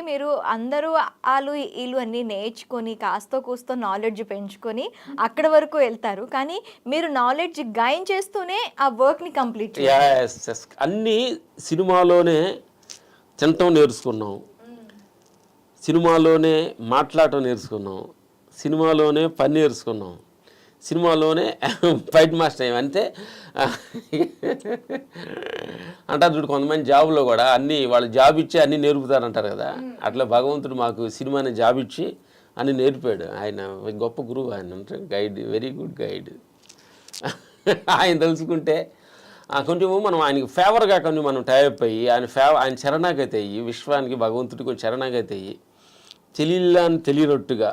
మీరు అందరూ ఆలు ఈలు అన్నీ నేర్చుకొని కాస్తో కూస్తో నాలెడ్జ్ పెంచుకొని అక్కడ వరకు వెళ్తారు. కానీ మీరు నాలెడ్జ్ గెయిన్ చేస్తూనే ఆ వర్క్‌ని కంప్లీట్ చేస్తారు. యెస్. యెస్. అన్నీ సినిమాలోనే తినటం నేర్చుకున్నాం. సినిమాలోనే మాట్లాడటం నేర్చుకున్నాం. సినిమాలోనే పని నేర్చుకున్నాం. సినిమాలోనే ఫైట్ మాస్టర్ అయ్యాం. అంటే అంటారు చూడు కొంతమంది జాబ్లో కూడా అన్నీ వాళ్ళు జాబ్ ఇచ్చి అన్నీ నేర్పుతారంటారు కదా. అట్లా భగవంతుడు మాకు సినిమాని జాబ్ ఇచ్చి అన్నీ నేర్పాడు. ఆయన గొప్ప గురువు. ఆయన అంటే గైడ్, వెరీ గుడ్ గైడ్. ఆయన తెలుసుకుంటే కొంచెం మనం ఆయనకి ఫేవర్గా కొంచెం మనం టైప్ అయ్యి ఆయన శరణాగతి అయ్యి విశ్వానికి భగవంతుడికి కొంచెం శరణాగతి అయ్యి తెలియని తెలియనట్టుగా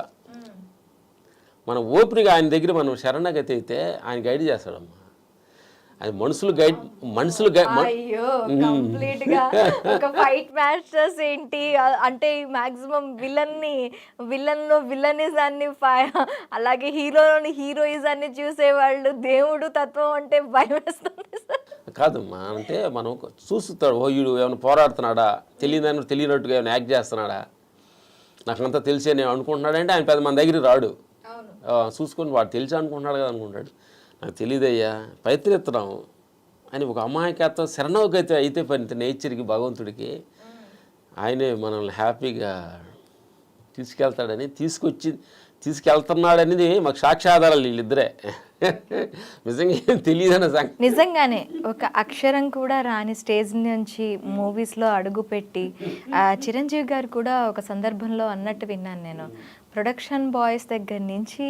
మన ఓపికగా ఆయన దగ్గర మనం శరణాగతి అయితే ఆయన గైడ్ చేస్తాడమ్మా. అది మనుషులు అయ్యో కంప్లీట్ గా ఒక ఫైట్ మాస్టర్స్ ఏంటి అంటే మాక్సిమం విలన్ లో విలనిజాన్ని అలాగే హీరోలోని హీరోయిజాన్ని చూసేవాళ్ళు దేవుడు తత్వం అంటే భయం వేస్తుంది కాదమ్మా. అంటే మనం చూస్తాడు వీడు ఏమైనా పోరాడుతున్నాడా, తెలియనట్టుగా ఏమైనా యాక్ట్ చేస్తున్నాడా, నాకంతా తెలిసి నేను అనుకుంటున్నాడంటే ఆయన పెద్ద మన దగ్గర రాడు. చూసుకొని వాడు తెలిసి అనుకుంటున్నాడు కదా అనుకుంటాడు. నాకు తెలియదయ్యా ప్రయత్నిస్తున్నాము అని ఒక అమాయకత్వం శరణాగతి అయితే పని నేచర్కి భగవంతుడికి ఆయనే మనల్ని హ్యాపీగా తీసుకెళ్తాడని తీసుకెళ్తున్నాడనేది మాకు సాక్ష్యాధారాలు వీళ్ళిద్దరే. నిజంగా తెలియదన్న సంగతి. నిజంగానే ఒక అక్షరం కూడా రాని స్టేజ్ నుంచి మూవీస్లో అడుగుపెట్టి చిరంజీవి గారు కూడా ఒక సందర్భంలో అన్నట్టు విన్నాను నేను. ప్రొడక్షన్ బాయ్స్ దగ్గర నుంచి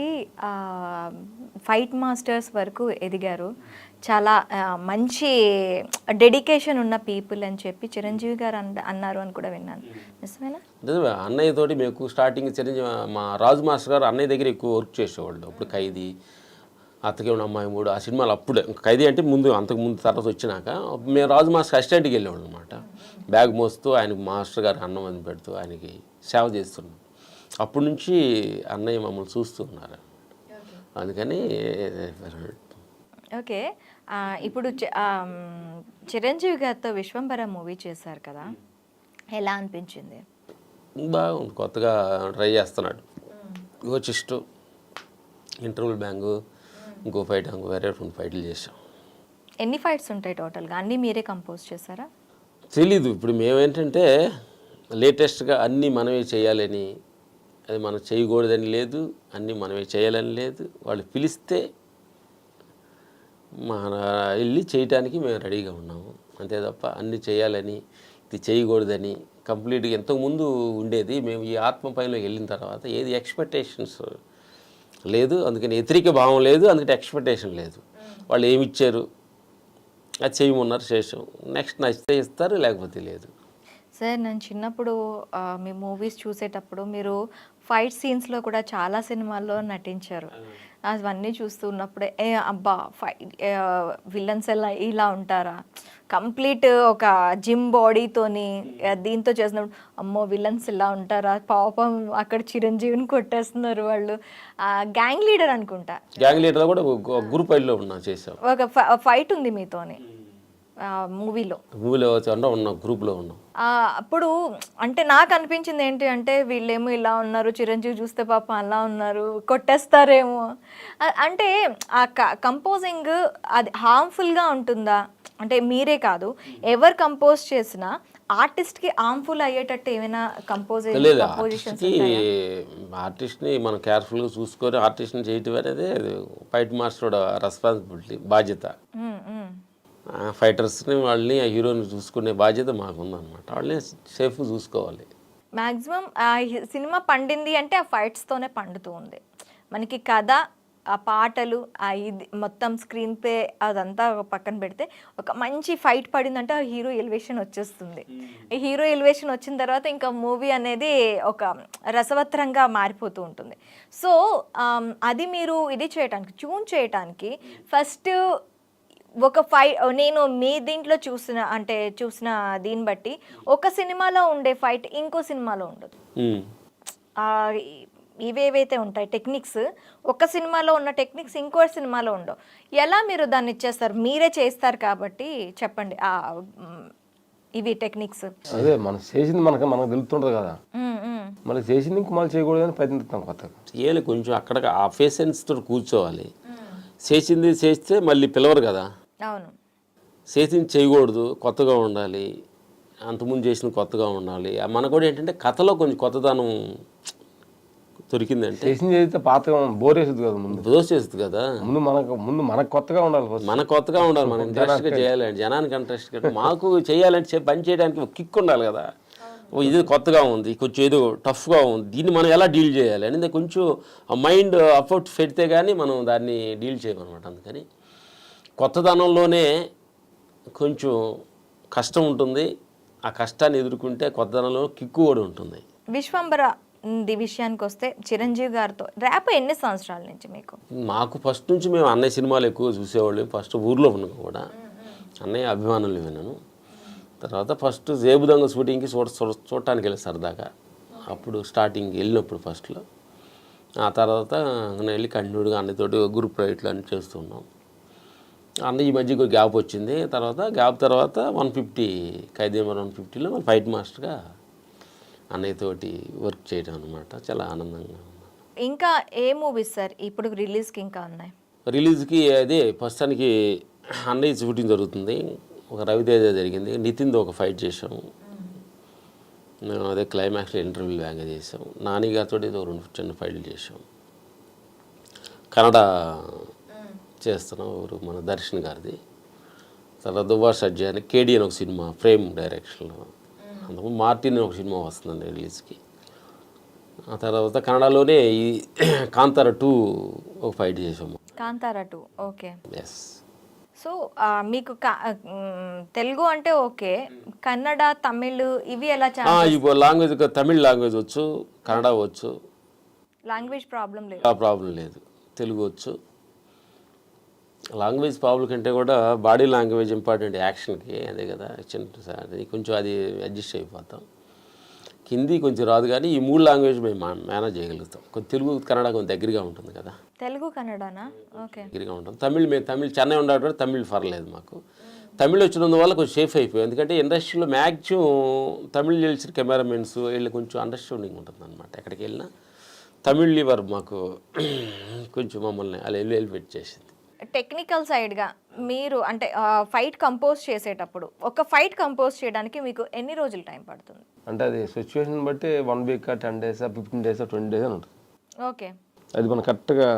ఫైట్ మాస్టర్స్ వరకు ఎదిగారు. చాలా మంచి డెడికేషన్ ఉన్న పీపుల్ అని చెప్పి చిరంజీవి గారు అన్నారు అని కూడా విన్నాను. నిజమేనా? నిజమే. అన్నయ్యతోటి మేము స్టార్టింగ్ చిరంజీవి మా రాజు మాస్టర్ గారు అన్నయ్య దగ్గర ఎక్కువ వర్క్ చేసేవాళ్ళు. అప్పుడు ఖైదీ, అత్తకే ఉన్న అమ్మాయి మూడు, ఆ సినిమాలు అప్పుడే ఖైదీ అంటే అంతకుముందు తర్వాత వచ్చినాక మేము రాజు మాస్టర్ అసిస్టెంట్కి వెళ్ళేవాళ్ళు అనమాట. బ్యాగ్ మోస్తూ ఆయనకు మాస్టర్ గారు అన్నం అని పెడుతూ ఆయనకి సేవ చేస్తున్నాం. అప్పటి నుంచి అన్నయ్య మమ్మల్ని చూస్తూ ఉన్నారు. అందుకని ఓకే. ఇప్పుడు చిరంజీవి గారితో విశ్వంబర మూవీ చేశారు కదా, ఎలా అనిపించింది? బాగుంది. కొత్తగా ట్రై చేస్తున్నాడు. గోచిస్టు, ఇంటర్వల్ బ్యాంగు, ఇంకో ఫైట్, ఇంకో వేరే 2 ఫైట్లు చేసాం. ఎన్ని ఫైట్స్ ఉంటాయి టోటల్గా? అన్నీ మీరే కంపోజ్ చేశారా? తెలీదు. ఇప్పుడు మేమేంటంటే లేటెస్ట్గా అన్నీ మనమే చేయాలని, అది మనం చేయకూడదని లేదు, అన్నీ మనమే చేయాలని లేదు. వాళ్ళు పిలిస్తే మన వెళ్ళి చేయటానికి మేము రెడీగా ఉన్నాము. అంతే తప్ప అన్నీ చేయాలని, ఇది చేయకూడదని కంప్లీట్గా ఇంతకుముందు ఉండేది. మేము ఈ ఆత్మ పైనలోకి వెళ్ళిన తర్వాత ఏది ఎక్స్పెక్టేషన్స్ లేదు, అందుకని వ్యతిరేక భావం లేదు, అందుకని ఎక్స్పెక్టేషన్ లేదు. వాళ్ళు ఏమి ఇచ్చారు అది చేయమన్నారు, చేసాం. నెక్స్ట్ నచ్చితే ఇస్తారు, లేకపోతే లేదు. సార్, నేను చిన్నప్పుడు మీ మూవీస్ చూసేటప్పుడు మీరు ఫైట్ సీన్స్లో కూడా చాలా సినిమాల్లో నటించారు. అవన్నీ చూస్తున్నప్పుడే అబ్బా విలన్స్ ఇలా ఉంటారా, కంప్లీట్ ఒక జిమ్ బాడీతోని దీంతో చేసినప్పుడు అమ్మో విలన్స్ ఇలా ఉంటారా, పాపం అక్కడ చిరంజీవిని కొట్టేస్తున్నారు వాళ్ళు. గ్యాంగ్ లీడర్ అనుకుంటా, గ్యాంగ్ లీడర్ కూడా గ్రూప్ ఫైట్లో ఉన్నా చేసాం. ఒక ఫైట్ ఉంది మీతోని మూవీలో ఉన్నాం, గ్రూప్లో ఉన్నాం. అప్పుడు అంటే నాకు అనిపించింది ఏంటి అంటే వీళ్ళేమో ఇలా ఉన్నారు, చిరంజీవి చూస్తే పాపం అలా ఉన్నారు, కొట్టేస్తారేమో. అంటే ఆ కంపోజింగ్ అది హార్మ్ఫుల్గా ఉంటుందా? అంటే మీరే కాదు, ఎవరు కంపోజ్ చేసినా ఆర్టిస్ట్కి హార్మ్ఫుల్ అయ్యేటట్టు ఏమైనా కంపోజిషన్స్? ఆర్టిస్ట్ని మనం కేర్ఫుల్గా చూసుకొని ఆర్టిస్ట్ని చేయటం అనేది ఫైట్ మాస్టర్ రెస్పాన్సిబిలిటీ, బాధ్యత. ఫైటర్స్ని వాళ్ళని ఆ హీరోని చూసుకునే బాధ్యత మాకుందన్నమాట. వాళ్ళని సేఫ్ చూసుకోవాలి. మ్యాక్సిమం సినిమా పండింది అంటే ఆ ఫైట్స్తోనే పండుతూ ఉంది. మనకి కథ, ఆ పాటలు, ఇది మొత్తం స్క్రీన్ ప్లే అదంతా పక్కన పెడితే ఒక మంచి ఫైట్ పడిందంటే ఆ హీరో ఎలివేషన్ వచ్చేస్తుంది. ఈ హీరో ఎలివేషన్ వచ్చిన తర్వాత ఇంకా మూవీ అనేది ఒక రసవత్తరంగా మారిపోతూ ఉంటుంది. సో అది మీరు ఇది చేయటానికి, ట్యూన్ చేయటానికి ఫస్ట్ ఒక నేను మీ దీంట్లో చూసిన దీన్ని బట్టి ఒక సినిమాలో ఉండే ఫైట్ ఇంకో సినిమాలో ఉండదు. ఇవేవైతే ఉంటాయి టెక్నిక్స్, ఒక సినిమాలో ఉన్న టెక్నిక్స్ ఇంకో సినిమాలో ఉండవు. ఎలా మీరు దాన్ని ఇచ్చేస్తారు? మీరే చేస్తారు కాబట్టి చెప్పండి. ఇవి టెక్నిక్స్? అదే మనం చేసింది మనకు తెలుస్తుంటుంది కదా, మళ్ళీ చేసింది ఇంక మళ్ళీ చేయకూడదని ప్రయత్నిస్తాం కొత్తగా. చేయాలి కొంచెం అక్కడ ఆ పేషెన్స్తో కూర్చోవాలి. చేసింది చేస్తే మళ్ళీ పిలవరు కదా. అవును. చేసింది చేయకూడదు, కొత్తగా ఉండాలి, అంతకుముందు చేసిన కొత్తగా ఉండాలి. మనకు కూడా ఏంటంటే కథలో కొంచెం కొత్తదనం దొరికిందంటే చేసింది చేస్తే పాతగా బోర్ వేస్తుంది కదా, ముందు దోసేస్తుంది కదా. ముందు మనకు కొత్తగా ఉండాలి ఫస్ట్. మనకు కొత్తగా ఉండాలి, మనం ఇంట్రెస్ట్గా చేయాలంటే, జనానికి ఇంట్రెస్ట్గా. మాకు చేయాలంటే పని చేయడానికి ఒక కిక్ ఉండాలి కదా. ఇది కొత్తగా ఉంది, కొంచెం ఏదో టఫ్గా ఉంది, దీన్ని మనం ఎలా డీల్ చేయాలి అనేది కొంచెం మైండ్ అఫర్ట్ పెడితే కానీ మనం దాన్ని డీల్ చేయమన్నమాట. అందుకని కొత్తదనంలోనే కొంచెం కష్టం ఉంటుంది, ఆ కష్టాన్ని ఎదుర్కొంటే కొత్తదనంలో కిక్కు కూడా ఉంటుంది. విశ్వంబర విషయానికి వస్తే చిరంజీవి గారితో ర్యాప్ ఎన్ని సంవత్సరాల నుంచి మీకు? మాకు ఫస్ట్ నుంచి మేము అన్నయ్య సినిమాలు ఎక్కువ చూసేవాళ్ళం. ఫస్ట్ ఊర్లో ఉన్నాం కూడా అన్నయ్య అభిమానులు విన్నాను. తర్వాత ఫస్ట్ జేబుదంగ షూటింగ్కి చూడటానికి వెళ్ళి సరదాగా, అప్పుడు స్టార్టింగ్ వెళ్ళినప్పుడు ఫస్ట్లో. ఆ తర్వాత నేను వెళ్ళి కంటిన్యూడ్గా అన్నయ్యతోటి గ్రూప్ రైట్లు అన్నీ చేస్తున్నాం. అన్నయ్య ఈ మధ్యకి గ్యాప్ వచ్చింది. గ్యాప్ తర్వాత 150 ఖైదీ నెంబర్ 150లో మళ్ళీ ఫైట్ మాస్టర్గా అన్నయ్యతోటి వర్క్ చేయడం అనమాట. చాలా ఆనందంగా ఉంది. ఇంకా ఏ మూవీస్ సార్ ఇప్పుడు రిలీజ్కి ఇంకా ఉన్నాయి? రిలీజ్కి అదే ప్రస్తుతానికి అన్నయ్య షూటింగ్ జరుగుతుంది, ఒక రవితేజ జరిగింది, నితిన్తో ఒక ఫైట్ చేసాము, మేము అదే క్లైమాక్స్లో ఇంటర్వ్యూ బ్యాంగా చేసాం. నాని గారితో ఏదో 2 చిన్న ఫైట్లు చేసాం. కన్నడ చేస్తున్నాం, మన దర్శన్ గారిది. తర్వాత దువ్వా సజ్జా అని కేడి అని ఒక సినిమా ఫ్రేమ్ డైరెక్షన్లో, అందుకు మార్టిన్ అని ఒక సినిమా వస్తుందండి రిలీజ్కి. ఆ తర్వాత కన్నడలోనే ఈ కాంతార 2 ఒక ఫైట్ చేసాము. కాంతారా 2, ఓకే. ఎస్. సో మీకు తెలుగు అంటే ఓకే, కన్నడ, తమిళ్ ఇవి ఎలా? ఇప్పుడు లాంగ్వేజ్ తమిళ్ లాంగ్వేజ్ వచ్చు, కన్నడ వచ్చు, లాంగ్వేజ్ ప్రాబ్లం లేదు. ప్రాబ్లం లేదు. తెలుగు వచ్చు. లాంగ్వేజ్ ప్రాబ్లం కంటే కూడా బాడీ లాంగ్వేజ్ ఇంపార్టెంట్ యాక్షన్కి, అదే కదా అది కొంచెం అది అడ్జస్ట్ అయిపోతాం. హిందీ కొంచెం రాదు కానీ ఈ 3 లాంగ్వేజ్ మేము మేనేజ్ చేయగలుగుతాం. కొంచెం తెలుగు కన్నడ కొంచెం దగ్గరగా ఉంటుంది కదా. తెలుగు కన్నడనా? ఓకే. దగ్గరగా ఉంటాం. తమిళ్ చెన్నై ఉండడం తమిళ్ పర్లేదు మాకు. తమిళ్ వచ్చినందువల్ల కొంచెం సేఫ్ అయిపోయాయి. ఎందుకంటే ఇండస్ట్రీలో మ్యాక్సిమం తమిళ్ తెలిసిన కెమెరామెన్స్ వీళ్ళు కొంచెం అండర్స్టాండింగ్ ఉంటుంది అనమాట. ఎక్కడికి వెళ్ళినా తమిళ్ లివర్ మాకు కొంచెం మమ్మల్ని అలా వెళ్ళి చేసింది. టెక్నికల్ సైడ్గా మీరు అంటే ఫైట్ కంపోజ్ చేసేటప్పుడు ఒక ఫైట్ కంపోజ్ చేయడానికి మీకు ఎన్ని రోజులు టైం పడుతుంది? అంటే అది సిచ్యువేషన్ బట్టి 1 వీక్, 10 డేస్, 15 డేస్, 20 డేస్ అని ఉంటుంది. ఓకే. అది మనం కరెక్ట్గా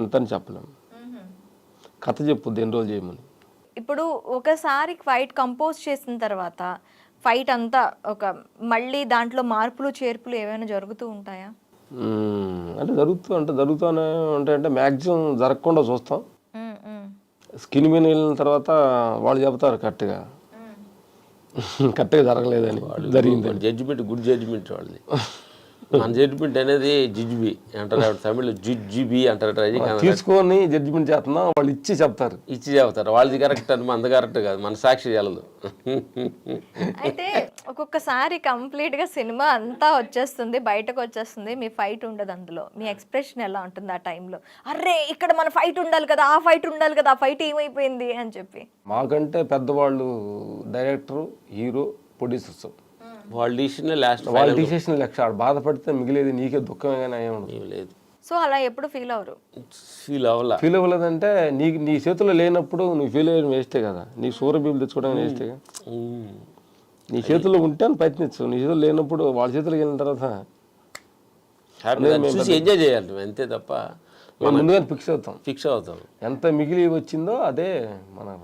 ఇంతని చెప్పలేము. కథ చెప్పుద్ది ఎన్ని రోజులు చేయమని. ఇప్పుడు ఒకసారి ఫైట్ కంపోజ్ చేసిన తర్వాత ఫైట్ అంతా మళ్ళీ దాంట్లో మార్పులు చేర్పులు ఏమైనా జరుగుతూ ఉంటాయా? అంటే జరుగుతూనే ఉంటాయంటే మ్యాక్సిమం జరగకుండా చూస్తాం. స్కిన్ మీద వెళ్ళిన తర్వాత వాళ్ళు చెప్తారు కరెక్ట్గా జరగలేదని, జరిగింది. జడ్జిమెంట్ గుడ్ జడ్జిమెంట్ వాళ్ళది. మన జడ్జిమెంట్ అనేది జిజ్బి అంటారు, తమిళ్ జిజ్బి అంటారు. తీసుకొని జడ్జిమెంట్ చేస్తున్నా వాళ్ళు ఇచ్చి చెప్తారు వాళ్ళది కరెక్ట్ అని, మన కరెక్ట్ కాదు, మన సాక్షి చాలదు. అయితే ఒక్కొక్కసారి కంప్లీట్గా సినిమా అంతా వచ్చేస్తుంది, బయటకు వచ్చేస్తుంది, మీ ఫైట్ ఉండదు అందులో. మీ ఎక్స్ప్రెషన్ ఎలా ఉంటుంది ఆ టైంలో? అర్రే ఇక్కడ మన ఫైట్ ఉండాలి కదా, ఆ ఫైట్ ఉండాలి కదా, ఆ ఫైట్ ఏమైపోయింది అని చెప్పి. మాకంటే పెద్దవాళ్ళు డైరెక్టర్, హీరో, ప్రొడ్యూసర్స్ వాళ్ళ డిసిషన్ లెక్క బాధపడితే మిగిలేదు నీకే దుఃఖమే కానీ ఏమి లేదు. సో అలా ఎప్పుడు ఫీల్ అవ్వరు? ఫీల్ అవ్వలేదంటే నీ చేతుల్లో లేనప్పుడు నువ్వు ఫీల్ అయ్యడం వేస్టే కదా. నీ సూర్యబీలు తెచ్చుకోవడం వేస్టేగా. నీ చేతుల్లో ఉంటే అని ప్రయత్నించు, నీ చేతుల్లో లేనప్పుడు వాళ్ళ చేతులకు వెళ్ళిన తర్వాత ఎంజాయ్ చేయాలి అంతే తప్ప ముందుగానే ఫిక్స్ అవుతాం. ఎంత మిగిలి వచ్చిందో అదే మన